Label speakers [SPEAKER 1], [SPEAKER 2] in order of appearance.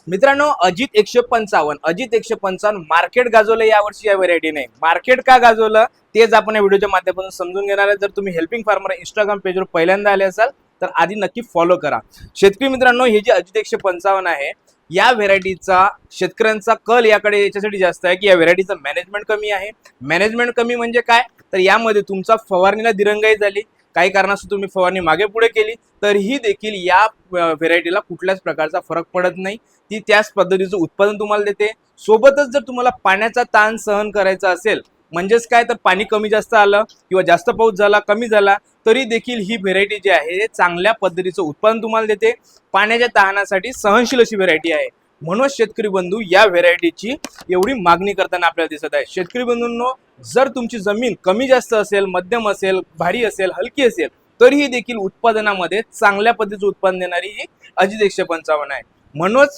[SPEAKER 1] मित्रांनो, अजित 155 मार्केट गाजवलं यावर्षी या व्हेरायटीने. मार्केट का गाजवलं तेच आपण या व्हिडिओच्या माध्यमातून समजून घेणार आहे. जर तुम्ही हेल्पिंग फार्मर इंस्टाग्राम पेजवर पहिल्यांदा आले असाल तर आधी नक्की फॉलो करा. शेतकरी मित्रांनो, हे जे अजित 155 आहे या व्हेरायटीचा शेतकऱ्यांचा कल याकडे याच्यासाठी जास्त आहे की या व्हेरायटीचं मॅनेजमेंट कमी आहे. मॅनेजमेंट कमी म्हणजे काय, तर यामध्ये तुमचा फवारणीला दिरंगाई झाली, काही कारणास्तव तुम्ही फवारणी मागे पुढे केली तरीही देखील या व्हेरायटीला कुठल्याच प्रकारचा फरक पडत नाही. ती त्याच पद्धतीचं उत्पादन तुम्हाला देते. सोबतच जर तुम्हाला पाण्याचा ताण सहन करायचा असेल, म्हणजेच काय, तर पाणी कमी जास्त आलं किंवा जास्त पाऊस झाला कमी झाला तरी देखील ही व्हेरायटी जी आहे चांगल्या पद्धतीचं उत्पादन तुम्हाला देते. पाण्याच्या तहानासाठी सहनशील अशी व्हेरायटी आहे. म्हणून शेतकरी बंधू या व्हेरायटीची एवढी मागणी करताना आपल्याला दिसत आहे. शेतकरी बंधूंनो, जर तुमची जमीन कमी जास्त असेल, मध्यम असेल, भारी असेल, हलकी असेल तरीही देखील उत्पादनामध्ये चांगल्या पद्धतीचं उत्पादन देणारी ही अजित 155 आहे. म्हणूनच